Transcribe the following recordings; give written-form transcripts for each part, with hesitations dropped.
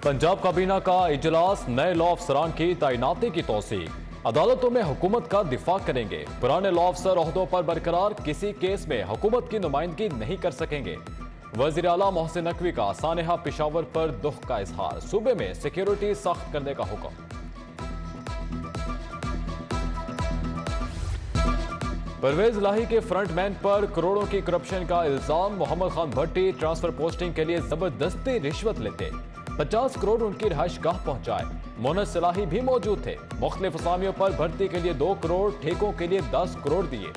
पंजाब काबीना का इजलास, नए लॉ अफसरान की तैनाती की तौसीक। अदालतों में हुकूमत का दिफा करेंगे। पुराने लॉ अफसर ओहदों पर बरकरार, किसी केस में हुकूमत की नुमाइंदगी नहीं कर सकेंगे। वज़ीर आला मोहसिन नकवी का सानेहा पेशावर पर दुख का इजहार, सूबे में सिक्योरिटी सख्त करने का हुक्म। परवेज इलाही के फ्रंटमैन पर करोड़ों की करप्शन का इल्जाम। मोहम्मद खान भट्टी ट्रांसफर पोस्टिंग के लिए जबरदस्ती रिश्वत लेते, 50 करोड़ उनकी रिहाइश गाह पहुंचाए। मोनस इलाही भी मौजूद थे। मुख्तलिफ असामियों पर भर्ती के लिए 2 करोड़, ठेकों के लिए 10 करोड़ दिए।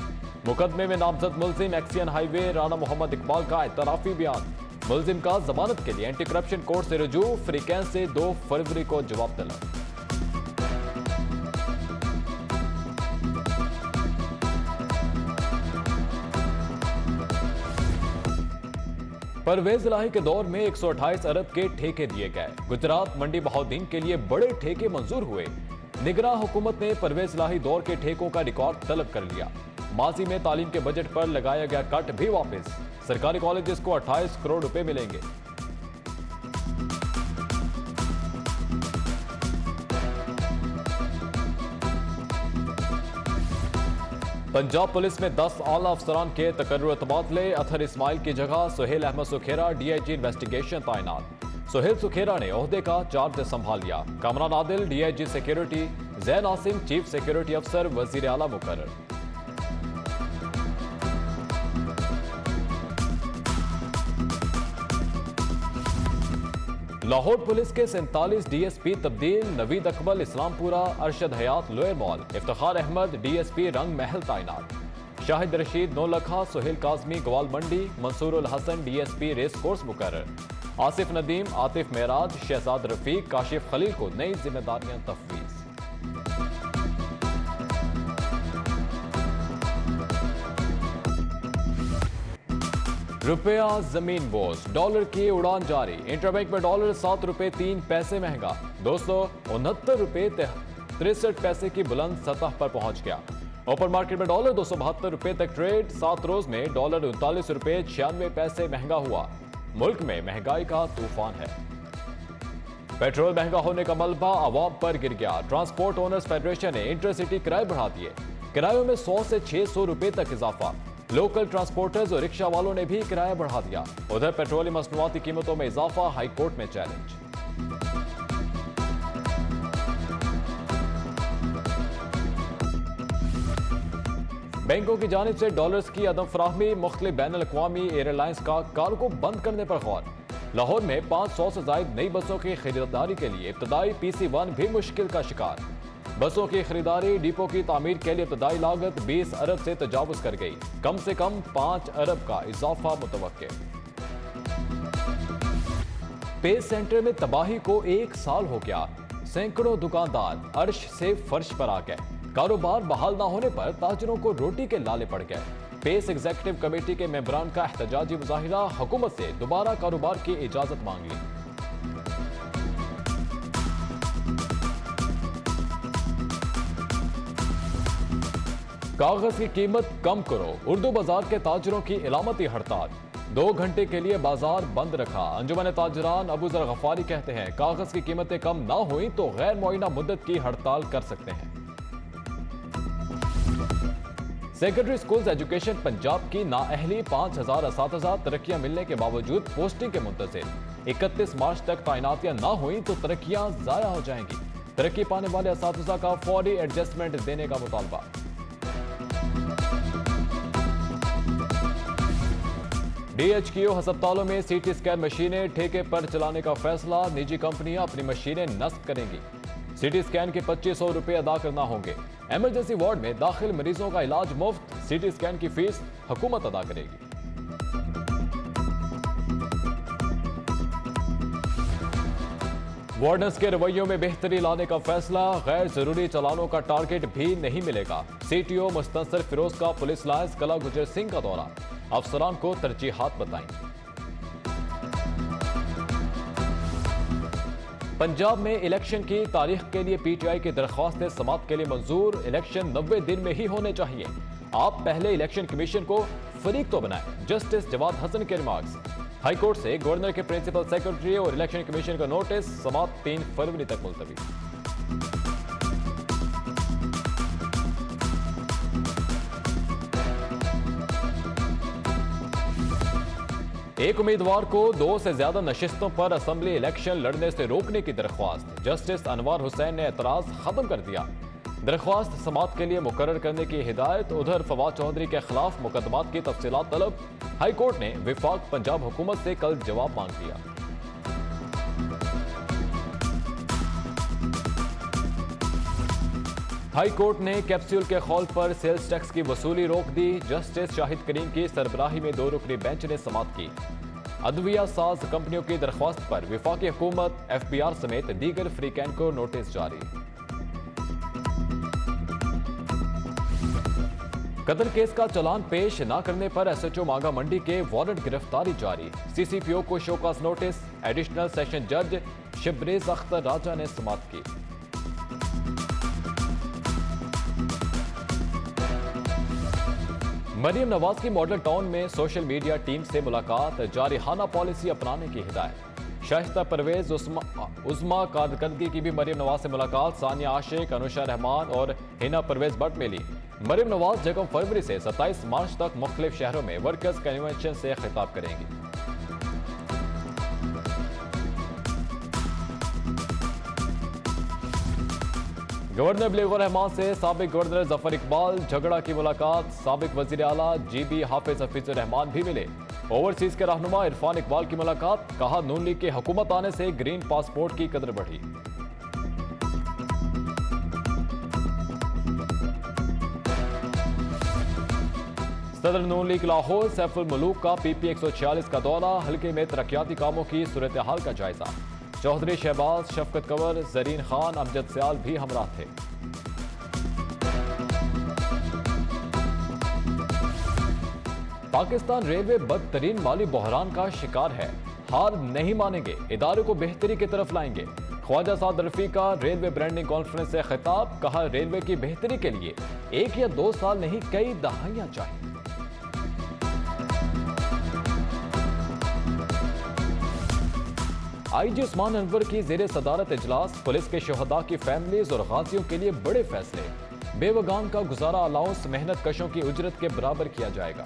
मुकदमे में नामजद मुलजिम एक्सियन हाईवे राना मोहम्मद इकबाल का एतराफी बयान। मुलजिम का जमानत के लिए एंटी करप्शन कोर्ट से रुजू, फ्रीकैंस से 2 फरवरी को जवाब तलब। परवेज इलाही के दौर में 128 अरब के ठेके दिए गए। गुजरात मंडी बहाउद्दीन के लिए बड़े ठेके मंजूर हुए। निगरान हुकूमत ने परवेज इलाही दौर के ठेकों का रिकॉर्ड तलब कर लिया। माजी में तालीम के बजट पर लगाया गया कट भी वापस। सरकारी कॉलेजेस को 28 करोड़ रुपए मिलेंगे। पंजाब पुलिस में 10 आला अफसरान के तकर्रुर तबादले। अथर इस्माइल की जगह सुहेल अहमद सुखेरा डीआईजी इन्वेस्टिगेशन तैनात। सुहेल सुखेरा ने ओहदे का चार्ज संभाल लिया। Kamran Adil DIG security, Jain Asim chief security अफसर वजीर आला मुकर्रर। लाहौर पुलिस के 47 डीएसपी तब्दील। Naveed Iqbal Islampura, Arshad Hayat lower mall, Iftikhar Ahmed DSP Rang Mahal तैनात। Shahid Rasheed Naulakha, Suhail Kazmi Gwal Mandi, Mansoorul Hasan DSP race course मुकर्रर। आसिफ नदीम, आतिफ मेराज, शहजाद रफीक, काशिफ खलील को नई जिम्मेदारियां तफवीज। रुपया जमीन बोझ, डॉलर की उड़ान जारी। इंटरबैंक में डॉलर 7 रुपए 3 पैसे महंगा, 269 रुपए 63 पैसे की बुलंद सतह पर पहुंच गया। ओपन मार्केट में डॉलर 272 रुपए तक ट्रेड। 7 रोज में डॉलर 39 रुपए 96 पैसे महंगा हुआ। मुल्क में महंगाई का तूफान है। पेट्रोल महंगा होने का मलबा अवाम पर गिर गया। ट्रांसपोर्ट ओनर्स फेडरेशन ने इंटरसिटी किराए बढ़ा दिए। किरायों में 100 से 600 रुपए तक इजाफा। लोकल ट्रांसपोर्टर्स और रिक्शा वालों ने भी किराया बढ़ा दिया। उधर पेट्रोलियम मसनूआती कीमतों में इजाफा, हाईकोर्ट में चैलेंज। बैंकों की जानिब से डॉलर्स की अदम फराहमी। मुख्तलिफ बैनुल अक़वामी एयरलाइंस का कार्गो बंद करने पर गौर। लाहौर में 500 से ज्यादा नई बसों की खरीदारी के लिए इब्तदाई PC1 भी मुश्किल का शिकार। बसों की खरीदारी, डिपो की तामीर के लिए इब्तदाई लागत 20 अरब से तजावुज कर गई। कम से कम 5 अरब का इजाफा मुतवक्के। पेस सेंटर में तबाही को 1 साल हो गया। सैकड़ों दुकानदार अर्श से फर्श पर आ गए। कारोबार बहाल ना होने पर ताजरों को रोटी के लाले पड़ गए। पेस एग्जीक्यूटिव कमेटी के मेंबरान का एहतजाजी मुजाहिरा, हुकूमत से दोबारा कारोबार की इजाजत मांग ली। कागज की कीमत कम करो, उर्दू बाजार के ताजरों की इलामती हड़ताल। 2 घंटे के लिए बाजार बंद रखा। अंजुमन ताजरान अबू जर गफारी कहते हैं, कागज की कीमतें कम ना हुई तो गैर मुअय्यना मुद्दत की हड़ताल कर सकते हैं। सेकेंडरी स्कूल्स एजुकेशन पंजाब की नाअहली, 5000 असातिज़ा, तरक्कियां मिलने के बावजूद पोस्टिंग के मुंतज़िर। 31 मार्च तक तैनातियां ना हुई तो तरक्कियां जाया हो जाएंगी। तरक्की पाने वाले असातिज़ा का फौरी एडजस्टमेंट देने का मुतालबा। DHQ अस्पतालों में CT स्कैन मशीनें ठेके पर चलाने का फैसला। निजी कंपनियां अपनी मशीनें नस्ब करेंगी। CT स्कैन के 2500 रुपए अदा करना होंगे। इमरजेंसी वार्ड में दाखिल मरीजों का इलाज मुफ्त। CT स्कैन की फीस हुकूमत अदा करेगी। वार्डन्स के रवैयों में बेहतरी लाने का फैसला। गैर जरूरी चालानों का टारगेट भी नहीं मिलेगा। CTO मुस्तंसर फिरोज का पुलिस लाइंस कला गुजर सिंह का दौरा, अफसरान को तरजीहात बताई। पंजाब में इलेक्शन की तारीख के लिए PTI की दरख्वास्तें समाप्त के लिए मंजूर। इलेक्शन 90 दिन में ही होने चाहिए। आप पहले इलेक्शन कमीशन को फरीक तो बनाएं। जस्टिस जवाद हसन के रिमार्क्स। हाईकोर्ट से गवर्नर के प्रिंसिपल सेक्रेटरी और इलेक्शन कमीशन का नोटिस, समाअत 3 फरवरी तक मुलतवी। एक उम्मीदवार को 2 से ज्यादा नशिस्तों पर असेंबली इलेक्शन लड़ने से रोकने की दरख्वास्त, जस्टिस अनवर हुसैन ने एतराज खत्म कर दिया। दरख्वास्त समाअत के लिए मुकर्रर करने की हिदायत। उधर फवाद चौधरी के खिलाफ मुकदमात की तफसीलात तलब, हाईकोर्ट ने विफाक पंजाब हुकूमत से कल जवाब मांग लिया। हाईकोर्ट ने कैप्सूल के खौल पर सेल्स टैक्स की वसूली रोक दी। जस्टिस शाहिद करीम की सरबराही में 2 रुकनी बेंच ने समाअत की। अदविया साज कंपनियों की दरख्वास्त पर विफाकी हुकूमत, FBR समेत दीगर फ्रीकैन को नोटिस जारी। कत्ल केस का चालान पेश न करने पर SHO मांगा मंडी के वारंट गिरफ्तारी जारी। CCPO को शोकास नोटिस, एडिशनल सेशन जज शिब्रेज अख्तर राजा ने समाअत की। मरियम नवाज की मॉडल टाउन में सोशल मीडिया टीम से मुलाकात, जारिहाना पॉलिसी अपनाने की हिदायत। शाइस्ता परवेज उस्मा कारकर्दगी की भी मरियम नवाज से मुलाकात। सानिया आशिक, अनुषा रहमान और हिना परवेज भट्ट मिली। मरियम नवाज 1 फरवरी से 27 मार्च तक मुख्तलिफ शहरों में वर्कर्स कन्वेंशन से खिताब करेंगी। गवर्नर बलीगुर रहमान से साबिक गवर्नर जफर इकबाल, झगड़ा की मुलाकात। साबिक वजीर आला GB हाफिज हफीजुर रहमान भी मिले। ओवरसीज के रहनुमा इरफान इकबाल की मुलाकात, कहा नून लीग की हुकूमत आने से ग्रीन पासपोर्ट की कदर बढ़ी। सदर नून लीग लाहौर सैफुल मलूक का PP 146 का दौरा, हल्के में तरक्याती कामों की सूरत हाल का जायजा। चौधरी शहबाज, शफकत कंवर, जरीन खान, अमजद सियाल भी हमरा थे। पाकिस्तान रेलवे बदतरीन माली बहरान का शिकार है, हार नहीं मानेंगे, इदारे को बेहतरी की तरफ लाएंगे। ख्वाजा साद रफी का रेलवे ब्रांडिंग कॉन्फ्रेंस से खिताब, कहा रेलवे की बेहतरी के लिए 1 या 2 साल नहीं कई दहाइयां चाहिए। IG उस्मान अनवर की जेरे सदारत इजलास, पुलिस के शहदा की फैमिलीज और गाजियों के लिए बड़े फैसले। बेवगान का गुजारा अलाउंस मेहनत कशों की उजरत के बराबर किया जाएगा।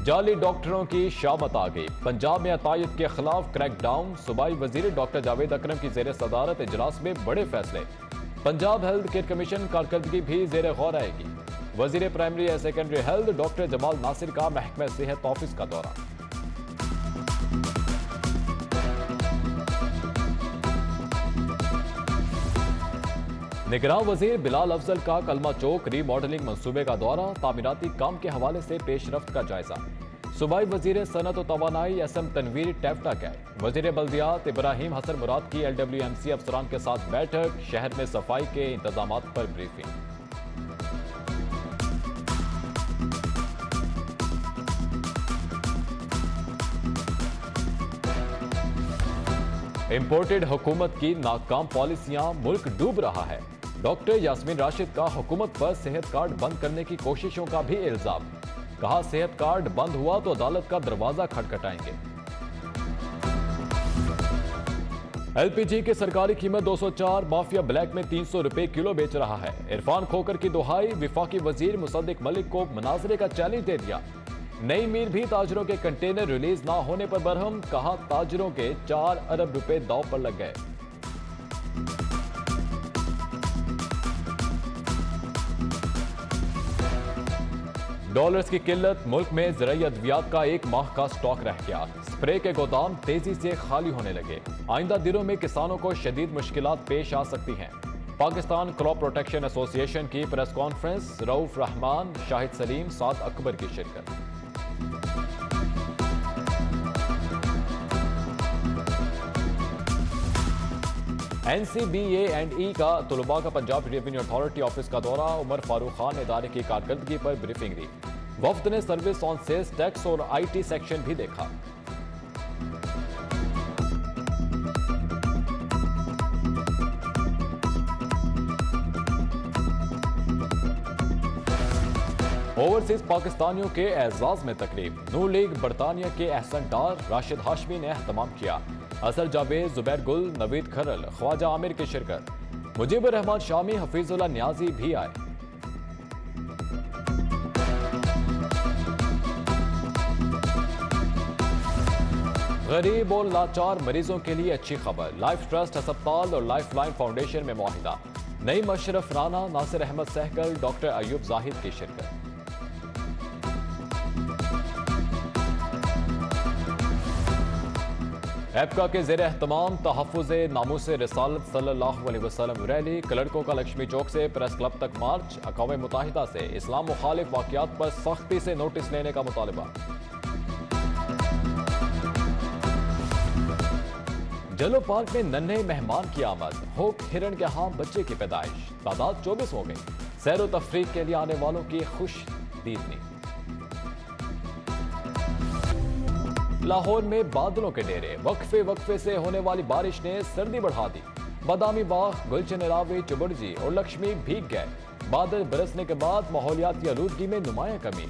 जाली डॉक्टरों की शामत आ गई, पंजाब में अतायद के खिलाफ क्रैकडाउन। सूबाई वजीर डॉक्टर जावेद अकरम की जेरे सदारत इजलास में बड़े फैसले। पंजाब हेल्थ केयर कमीशन कारकर्दगी भी जेरे गौर आएगी। वजीर प्राइमरी या secondary health doctor Jamal Nasir का महकमा सेहत ऑफिस का दौरा। निगरान वजीर बिलाल अफजल का कलमा चौक रीमॉडलिंग मंसूबे का दौरा, तामीराती काम के हवाले से पेशरफ्त का जायजा। सूबाई वजीर सनत और तवानाई SM तनवीर टैफ्टा गए। वजीर बल्दियात इब्राहिम हसन मुराद की LWMC अफसरान के साथ बैठक, शहर में सफाई के इंतजाम पर ब्रीफिंग। इंपोर्टेड हुकूमत की नाकाम पॉलिसियां, मुल्क डूब रहा है। डॉक्टर यास्मीन राशिद का हुकूमत पर सेहत कार्ड बंद करने की कोशिशों का भी इल्जाम, कहा सेहत कार्ड बंद हुआ तो अदालत का दरवाजा खटखटाएंगे। LPG की सरकारी कीमत 204, माफिया ब्लैक में 300 रुपए किलो बेच रहा है। इरफान खोकर की दुहाई, विफाकी वजीर मुसद्दिक मलिक को मुनाजरे का चैलेंज दे दिया। नई मीर भी ताजरों के कंटेनर रिलीज ना होने पर बरहम, कहा ताजरों के 4 अरब रुपए दांव पर लग गए। डॉलर्स की किल्लत, मुल्क में ज़राई अद्वियात का 1 माह का स्टॉक रह गया। स्प्रे के गोदाम तेजी से खाली होने लगे। आइंदा दिनों में किसानों को शदीद मुश्किलात पेश आ सकती हैं। पाकिस्तान क्रॉप प्रोटेक्शन एसोसिएशन की प्रेस कॉन्फ्रेंस, रऊफ रहमान, शाहिद सलीम, साद अकबर की शिरकत। NCBA&E का तलबा का पंजाब रेवेन्यू अथॉरिटी ऑफिस का दौरा, उमर फारूक खान इदारे की कारकर्दगी पर ब्रीफिंग दी। वफ्द ने सर्विस ऑन सेल्स टैक्स और IT सेक्शन भी देखा। ओवरसीज पाकिस्तानियों के एजाज में तकरीब नून लीग बरतानिया के एहसन डार राशिद हाशमी ने एहतमाम किया। असर जावेद, जुबैर गुल, नवीद खरल, ख्वाजा आमिर की शिरकत। मुजीबुर रहमान शामी, हफीजुल्लाह न्याजी भी आए। गरीब और लाचार मरीजों के लिए अच्छी खबर, लाइफ ट्रस्ट अस्पताल और लाइफ लाइन फाउंडेशन में मुआहिदा। नईम अशरफ राना, नासिर अहमद सहगल, डॉक्टर अयूब जाहिद की शिरकत। एपका के ज़ेर एहतमाम तहफ़्फ़ुज़ नामूस रिसालत सल्लल्लाहु अलैहि वसल्लम रैली, क्लर्कों का लक्ष्मी चौक से प्रेस क्लब तक मार्च। अक़वाम मुत्तहिदा से इस्लाम मुखालिफ वाक़ियात पर सख्ती से नोटिस लेने का मुतालबा। जलो पार्क में नन्हे मेहमान की आमद, होप हिरण के यहाँ बच्चे की पैदाइश, तादाद 24 हो गई। सैर व तफरीक के लिए आने वालों की खुश दीदनी। लाहौर में बादलों के डेरे, वक्फे वक्फे से होने वाली बारिश ने सर्दी बढ़ा दी। बादामी बाग, गुलशन रावी, चुबुर्जी और लक्ष्मी भीग गए। बादल बरसने के बाद माहौलियाती आलूदगी में नुमाया कमी,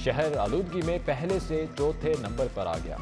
शहर आलूदगी में पहले से चौथे नंबर पर आ गया।